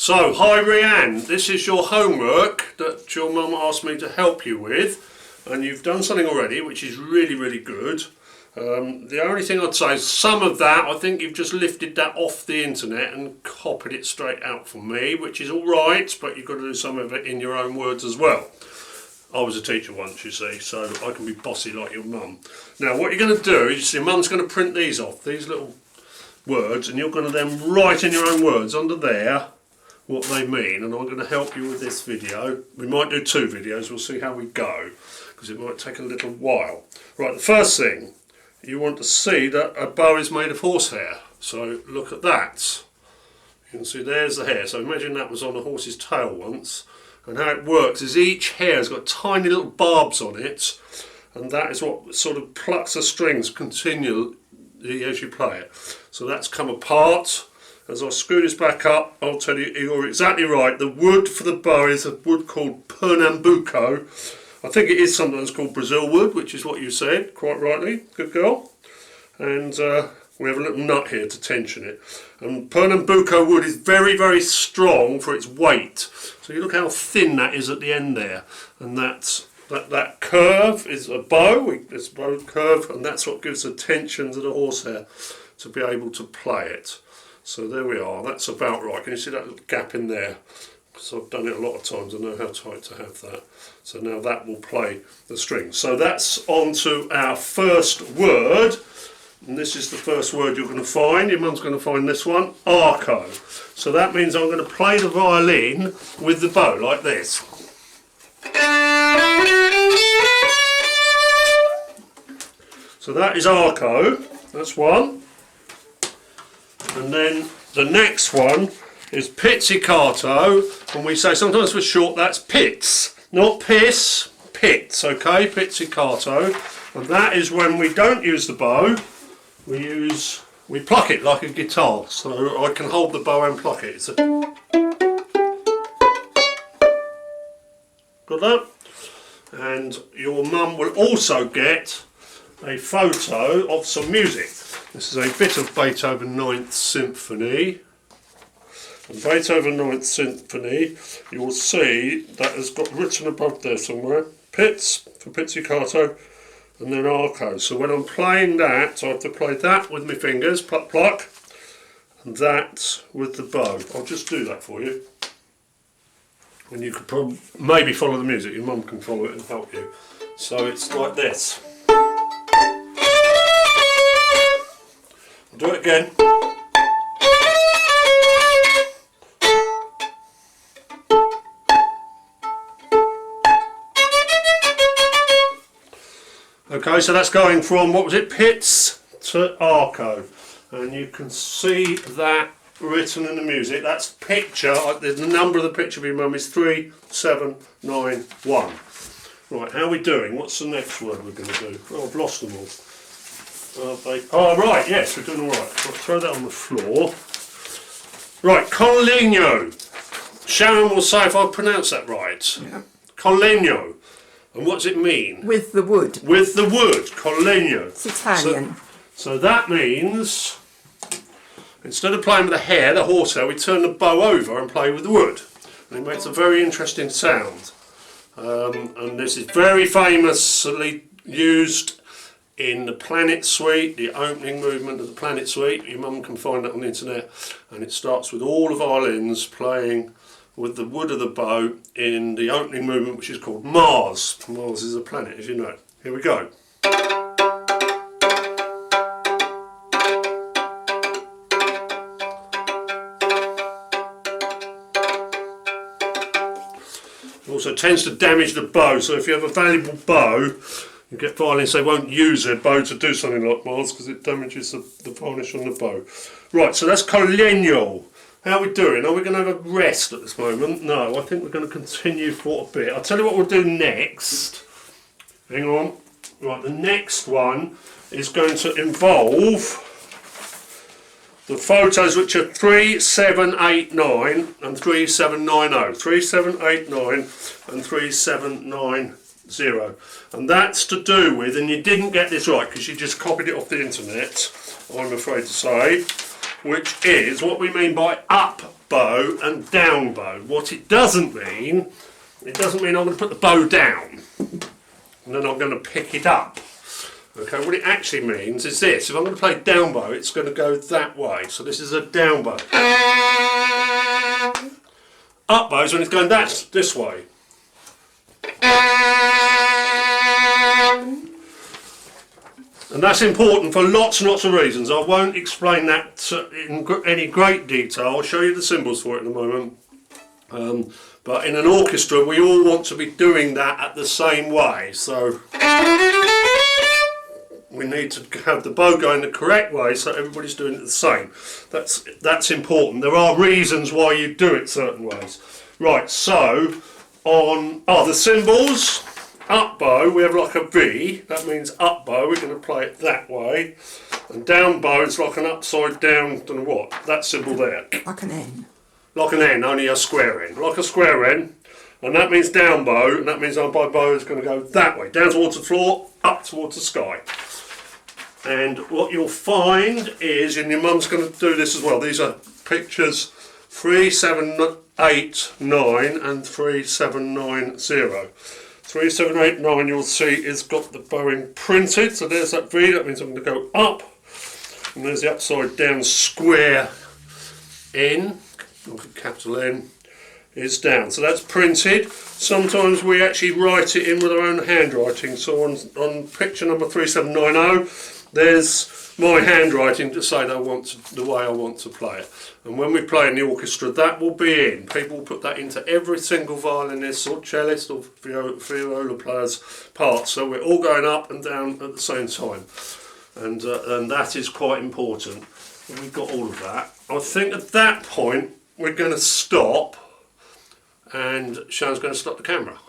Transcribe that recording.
So, hi Rhianne, this is your homework that your mum asked me to help you with, and you've done something already which is really good. The only thing I'd say is some of that, I think you've just lifted that off the internet and copied it straight out for me, which is alright, but you've got to do some of it in your own words as well. I was a teacher once, you see, so I can be bossy like your mum. Now what you're going to do is your mum's going to print these off, these little words, and you're going to then write in your own words under there what they mean, and I'm going to help you with this video. We might do 2 videos, we'll see how we go, because it might take a little while. Right, the first thing, you want to see that a bow is made of horsehair, so look at that. You can see there's the hair, so imagine that was on a horse's tail once, and how it works is each hair has got tiny little barbs on it, and that is what sort of plucks the strings continually as you play it. So that's come apart. As I screw this back up, I'll tell you, you're exactly right. The wood for the bow is a wood called Pernambuco. I think it is sometimes called Brazil wood, which is what you said, quite rightly. Good girl. And we have a little nut here to tension it. And Pernambuco wood is very strong for its weight. So you look how thin that is at the end there. And that curve is a bow, it's a bow curve, and that's what gives the tension to the horsehair to be able to play it. So there we are, that's about right. Can you see that little gap in there? Because I've done it a lot of times, I know how tight to have that. So now that will play the strings. So that's on to our first word. And this is the first word you're going to find. Your mum's going to find this one, arco. So that means I'm going to play the violin with the bow, like this. So that is arco, that's one. And then the next one is pizzicato, and we say sometimes for short that's pits, not piss, pits, okay, pizzicato. And that is when we don't use the bow, we pluck it like a guitar, so I can hold the bow and pluck it. It's a... Got that? And your mum will also get a photo of some music. This is a bit of Beethoven 9th Symphony. And Beethoven 9th Symphony, you will see that has got written above there somewhere, pits for pizzicato, and then arco. So when I'm playing that, I have to play that with my fingers, pluck pluck, and that with the bow. I'll just do that for you. And you could probably maybe follow the music, your mum can follow it and help you. So it's like this. I'll do it again. Okay, so that's going from, what was it, pits to arco. And you can see that written in the music. That's picture, the number of the picture of your mum is 3791. Right, how are we doing? What's the next word we're going to do? Oh, I've lost them all. Oh, right, yes, we're doing all right. I'll throw that on the floor. Right, collegno. Sharon will say if I pronounce that right. Yeah. Collegno. And what does it mean? With the wood. With the wood, collegno. It's Italian. So that means, instead of playing with the hair, the horsehair, we turn the bow over and play with the wood. And it makes a very interesting sound. And this is very famously used in the Planet Suite, the opening movement of the Planet Suite. Your mum can find that on the internet, and it starts with all the violins playing with the wood of the bow in the opening movement, which is called Mars. Mars is a planet, as you know. Here we go. It also tends to damage the bow, so if you have a valuable bow, you get violins, they won't use their bow to do something like Mars because it damages the varnish on the bow. Right, so that's collegno. How are we doing? Are we going to have a rest at this moment? No, I think we're going to continue for a bit. I'll tell you what we'll do next. Hang on. Right, the next one is going to involve the photos which are 3789 and 3790. 3789 and 3790. And that's to do with, and you didn't get this right because you just copied it off the internet, I'm afraid to say, which is what we mean by up bow and down bow. What it doesn't mean I'm going to put the bow down and then I'm going to pick it up. Okay, what it actually means is this: if I'm going to play down bow, it's going to go that way. So this is a down bow. Up bow is when it's going this way. And that's important for lots and lots of reasons. I won't explain that in any great detail. I'll show you the symbols for it in a moment. But in an orchestra, we all want to be doing that at the same way. So we need to have the bow going the correct way so everybody's doing it the same. That's important. There are reasons why you do it certain ways. Right, so on the cymbals, up bow, we have like a V, that means up bow, we're going to play it that way. And down bow is like an upside down, don't know what, that symbol there. Like an N. Like an N, only a square N. Like a square N, and that means down bow, and that means our bow is going to go that way. Down towards the floor, up towards the sky. And what you'll find is, and your mum's going to do this as well, these are pictures 3, 7, 8, 9 and 3, 7, 9, 0. 3, 7, 8, 9 you'll see is got the bowing printed, so there's that V, that means I'm going to go up, and there's the upside down square N, capital N, is down. So that's printed. Sometimes we actually write it in with our own handwriting, so on picture number 3790 there's my handwriting to say that the way I want to play it. And when we play in the orchestra, that will be in. People will put that into every single violinist or cellist or viola player's part. So we're all going up and down at the same time. And that is quite important. And we've got all of that. I think at that point, we're going to stop. And Sharon's going to stop the camera.